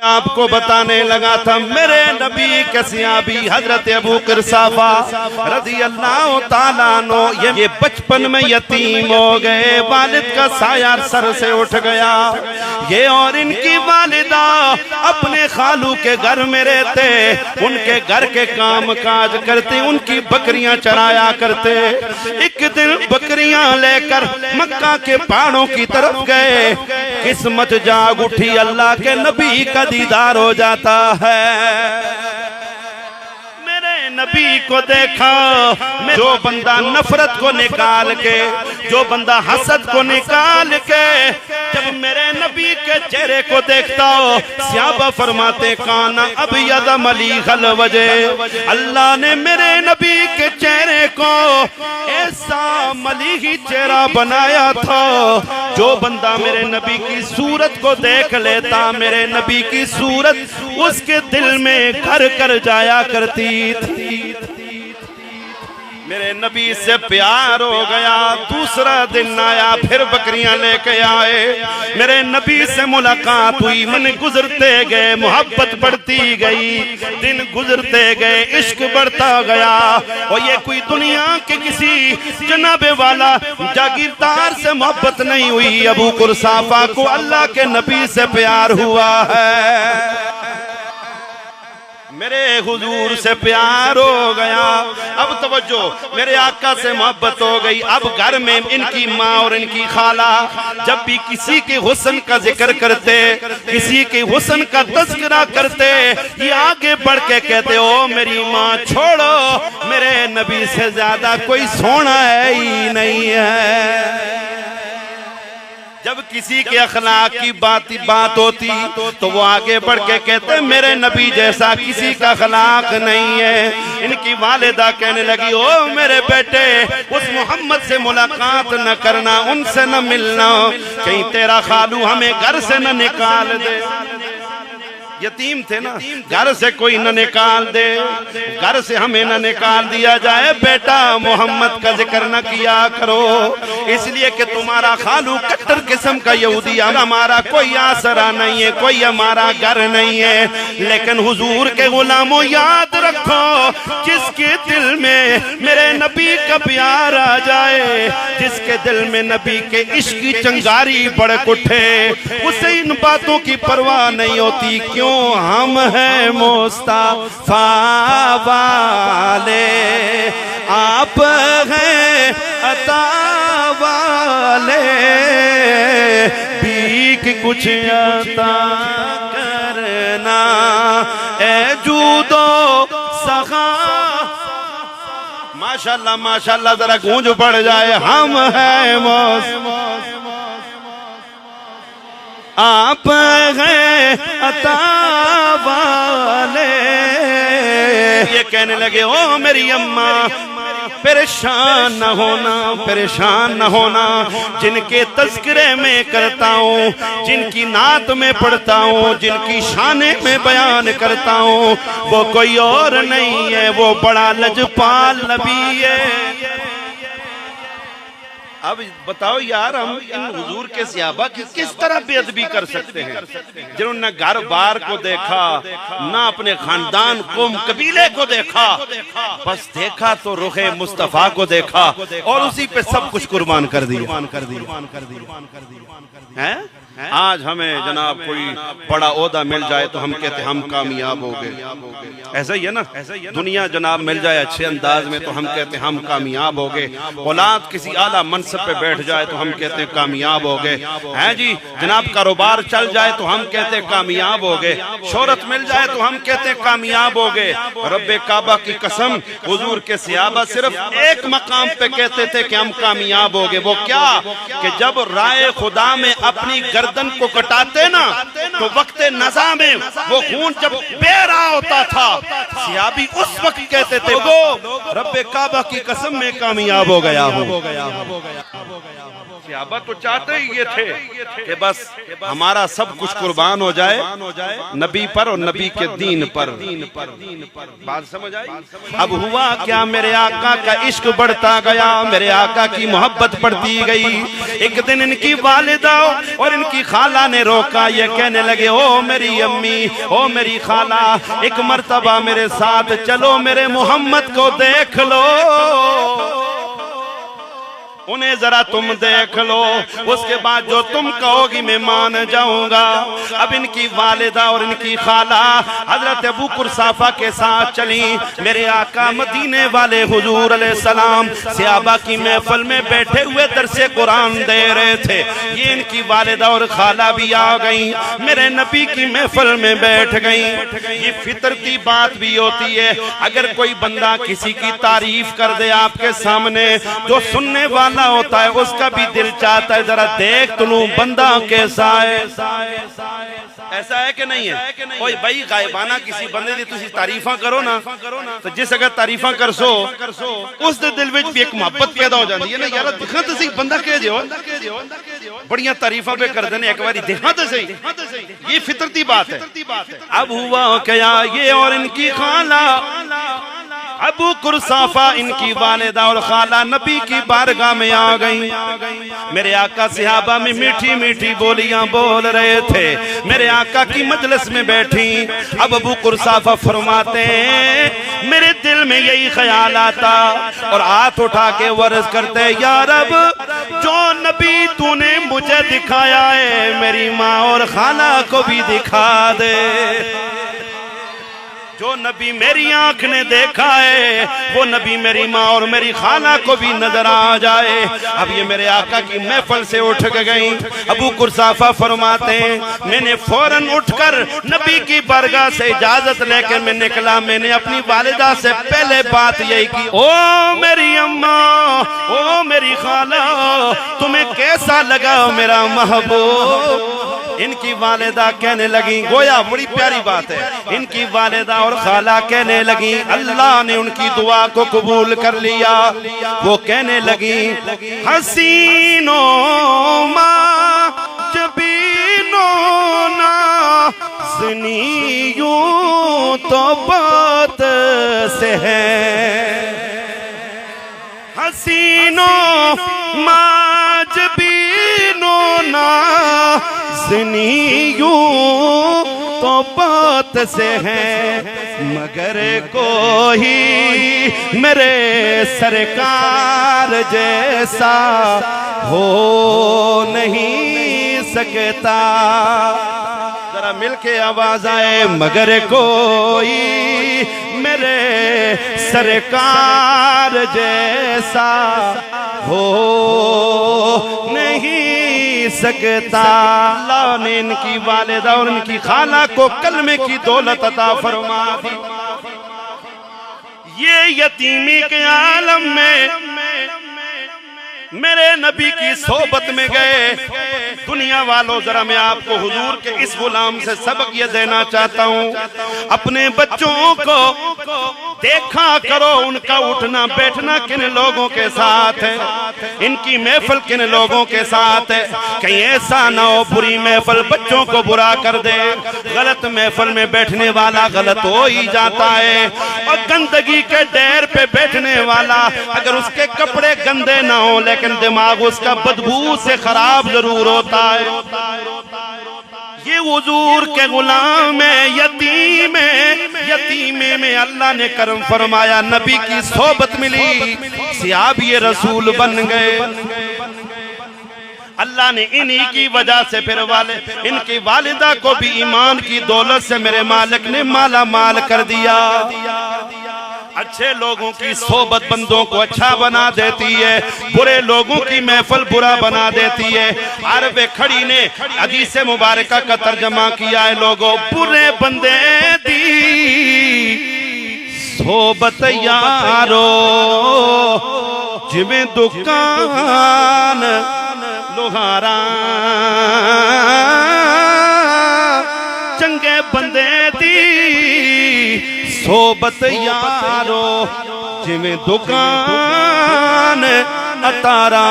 آپ کو بتانے لگا تھا میرے نبی کے صحابی حضرت ابو قرصافہ رضی اللہ تعالیٰ عنہ یہ بچپن میں یتیم ہو گئے، والد کا سایہ سر سے اٹھ گیا۔ یہ اور ان کی والدہ اپنے خالو کے گھر میں رہتے، ان کے گھر کے کام کاج کرتے، ان کی بکریاں چرایا کرتے۔ ایک دن بکریاں لے کر مکہ کے پہاڑوں کی طرف گئے، قسمت جاگ اٹھی، اللہ کے نبی کا دیدار ہو جاتا ہے۔ میرے نبی کو دیکھا، جو بندہ نفرت کو نکال کے، جو بندہ حسد کو نکال کے جب میرے نبی کے چہرے کو دیکھتا ہو، صحابہ فرماتے کانا ابیض ملیح الوجہ، اللہ نے میرے نبی کے چہرے کو ایسا ملیحی چہرہ بنایا تھا، جو بندہ میرے نبی کی صورت کو دیکھ لیتا، میرے نبی کی صورت اس کے دل میں گھر کر جایا کرتی تھی۔ میرے نبی سے پیار ہو گیا۔ دوسرا دن آیا، پھر بکریاں لے کے آئے، میرے نبی سے ملاقات ہوئی، من گزرتے گئے، محبت بڑھتی گئی، دن گزرتے گئے، عشق بڑھتا گیا۔ اور یہ کوئی دنیا کے کسی جناب والا جاگیردار سے محبت نہیں ہوئی، ابو قرصافہ کو اللہ کے نبی سے پیار ہوا ہے، میرے حضور سے پیار ہو گیا۔ اب توجہ، میرے آقا سے محبت ہو گئی۔ اب گھر میں ان کی ماں اور ان کی خالہ جب بھی کسی کے حسن کا ذکر کرتے، کسی کے حسن کا تذکرہ کرتے، یہ آگے بڑھ کے کہتے ہو میری ماں چھوڑو، میرے نبی سے زیادہ کوئی سونا ہے ہی نہیں ہے۔ جب کسی کے اخلاق کی بات ہوتی تو وہ آگے بڑھ کے کہتے میرے نبی جیسا کسی کا اخلاق نہیں ہے۔ ان کی والدہ کہنے لگی او میرے بیٹے، اس محمد سے ملاقات نہ کرنا، ان سے نہ ملنا، کہیں تیرا خالو ہمیں گھر سے نہ نکال دے۔ یتیم تھے نا، گھر سے کوئی نہ نکال دے، گھر سے ہمیں نہ نکال دیا جائے، بیٹا محمد کا ذکر نہ کیا کرو، اس لیے کہ تمہارا خالو کٹر قسم کا یہودی، ہمارا کوئی آسرا نہیں ہے، کوئی ہمارا گھر نہیں ہے۔ لیکن حضور کے غلاموں یاد رکھو، جس کے دل میں میرے نبی کا پیار آ جائے، جس کے دل میں نبی کے عشق کی چنگاری بڑک اٹھے، اسے ان باتوں کی پرواہ نہیں ہوتی۔ کیوں ہم ہیں مصطفیٰ والے، آپ ہیں عطا والے، بھیک کچھ عطا کرنا، اے جود و سخا۔ ماشاءاللہ ماشاءاللہ، ذرا گونج پڑ جائے، ہم ہیں آپ ہیں عطا والے۔ یہ کہنے لگے او میری اماں، پریشان نہ ہونا، پریشان نہ ہونا، جن کے تذکرے میں کرتا ہوں، جن کی نعت میں پڑھتا ہوں، جن کی شانے میں بیان کرتا ہوں، وہ کوئی اور نہیں ہے، وہ بڑا لجپال نبی ہے۔ اب بتاؤ یار، ہم ان حضور کے صحابہ کی کس طرح بے ادبی کر سکتے ہیں، جنہوں نے گھر بار کو دیکھا، نہ اپنے خاندان قوم قبیلے کو دیکھا، بس دیکھا تو رخ مصطفیٰ کو دیکھا اور اسی پہ سب کچھ قربان کر دیا۔ آج ہمیں جناب کوئی بڑا عہدہ مل جائے تو ہم کہتے ہم کامیاب ہو گئے، ایسا ہی ہے نا، دنیا جناب مل جائے اچھے انداز میں تو ہم کہتے ہم کامیاب ہو گئے، اولاد کسی اعلیٰ منصب پہ بیٹھ جائے تو ہم کہتے کامیاب ہو گئے، ہیں جی جناب کاروبار چل جائے تو ہم کہتے کامیاب ہو گئے، شہرت مل جائے تو ہم کہتے کامیاب ہو گئے۔ رب کعبہ کی قسم، حضور کے صحابہ صرف ایک مقام پہ کہتے تھے کہ ہم کامیاب ہو گئے، وہ کیا کہ جب رائے خدا میں اپنی گردن کو کٹاتے نا تو وقت نزا میں وہ خون جب بہ رہا ہوتا تھا، صحابی اس وقت کہتے تھے وہ رب کعبہ کی قسم میں کامیاب ہو گیا ہوں۔ صحابہ تو چاہتے ہی یہ تھے کہ بس ہمارا سب کچھ قربان ہو جائے نبی پر اور نبی کے دین پر. بات سمجھ آئی؟ اب ہوا کیا، میرے آقا کا عشق بڑھتا گیا، میرے آقا کی محبت بڑھتی گئی. ایک دن ان کی والدہ اور ان کی خالہ نے روکا، یہ کہنے لگے او میری امی، او میری خالہ، ایک مرتبہ میرے ساتھ چلو، میرے محمد کو دیکھ لو، انہیں ذرا تم دیکھ لو، اس کے بعد جو تم کہو گی میں مان جاؤں گا. اب ان کی والدہ اور ان کی خالہ حضرت ابو قرصافہ کے ساتھ چلیں. میرے آقا مدینے والے حضور علیہ السلام صحابہ کی محفل میں بیٹھے ہوئے درس قرآن دے رہے تھے. یہ ان کی والدہ اور خالہ بھی آ گئیں، میرے نبی کی محفل میں بیٹھ گئیں. یہ فطرتی بات بھی ہوتی ہے، اگر کوئی بندہ کسی کی تعریف کر دے آپ کے سامنے، جو سننے والا ہوتا ہے اس کا بھی دل چاہتا ہے ذرا دیکھ تو لوں بندہ کیسا ہے. ایسا ہے کہ نہیں ہے؟ اوہ بھائی غائبانہ کسی بندے دی تسی تعریفاں کرو نا، تو جس اگر تعریفاں کر سو اس دے دل وچ بھی ایک محبت پیدا ہو جاندی ہے نا، یارا دکھاں تو صحیح بندہ کہہ دیو، بڑیاں تعریفاں پہ کر دینے ایک باری دکھاں تو صحیح. یہ فطرتی بات ہے. اب ہوا کیا، یہ اور ان کی خالہ ابو قرصافہ ان کی والدہ اور خالہ نبی کی بارگاہ میں آ گئیں. میرے آقا صحابہ میں میٹھی میٹھی بولیاں بول رہے تھے، میرے آقا کی مجلس میں بیٹھی. اب ابو قرصافہ فرماتے ہیں میرے دل میں یہی خیال آتا اور ہاتھ اٹھا کے ورز کرتے، یا رب جو نبی تو نے مجھے دکھایا ہے میری ماں اور خالہ کو بھی دکھا دے، جو نبی میری آنکھ نے دیکھا ہے وہ نبی میری ماں اور میری خالہ کو بھی نظر آ جائے. اب یہ میرے آقا کی محفل سے اٹھ گئیں. ابو قرصافہ فرماتے ہیں میں نے فوراً اٹھ کر نبی کی بارگاہ سے اجازت لے کر میں نکلا. میں نے اپنی والدہ سے پہلے بات یہی کی، او میری اماں، او میری خالہ، تمہیں کیسا لگا میرا محبوب؟ ان کی والدہ کہنے لگیں، گویا بڑی پیاری بات ہے، ان کی والدہ اور خالہ کہنے لگیں اللہ نے ان کی دعا کو قبول کر لیا. وہ کہنے لگیں حسینوں ماں جبینوں نازنی یوں تو بات سے ہے، حسینوں ماں جبینوں نازنی یوں تو بات سے ہے، مگر کوئی میرے سرکار جیسا ہو نہیں سکتا. ذرا مل کے آواز آئے، مگر کوئی میرے سرکار جیسا ہو نہیں سکتا. اللہ نے ان کی والدہ اور ان کی خالہ کو کلمے کی دولت عطا فرما دی. یہ یتیمی کے عالم میں میرے نبی کی صحبت میں گئے. دنیا والوں ذرا میں آپ کو حضور کے اس غلام سے سبق یہ دینا چاہتا ہوں، اپنے بچوں کو دیکھا کرو ان کا اٹھنا بیٹھنا کن لوگوں کے ساتھ ہے، ان کی محفل کن لوگوں کے ساتھ ہے. کہیں ایسا نہ ہو بری محفل بچوں کو برا کر دے. غلط محفل میں بیٹھنے والا غلط ہو ہی جاتا ہے، اور گندگی کے ڈیر پہ بیٹھنے والا اگر اس کے کپڑے گندے نہ ہوں لیکن دماغ اس کا بدبو سے خراب ضرور ہوتا ہے. یہ حضور کے غلام ہے، یتیم ہے، یتیمے میں اللہ نے کرم فرمایا، نبی کی صحبت ملی، صحابی رسول بن گئے. اللہ نے انہی کی وجہ سے پھر ان کی والدہ کو بھی ایمان کی دولت سے میرے مالک نے مالا مال کر دیا. اچھے لوگوں کی صحبت بندوں کو اچھا بنا دیتی ہے، برے لوگوں کی محفل برا بنا دیتی ہے. عرب کھڑی نے حدیث مبارکہ کا ترجمہ کیا ہے، لوگوں برے بندے دی صحبت یارو جویں دکان لوہارا، چنگے بندے دی صحبت یارو جویں دکان اتارا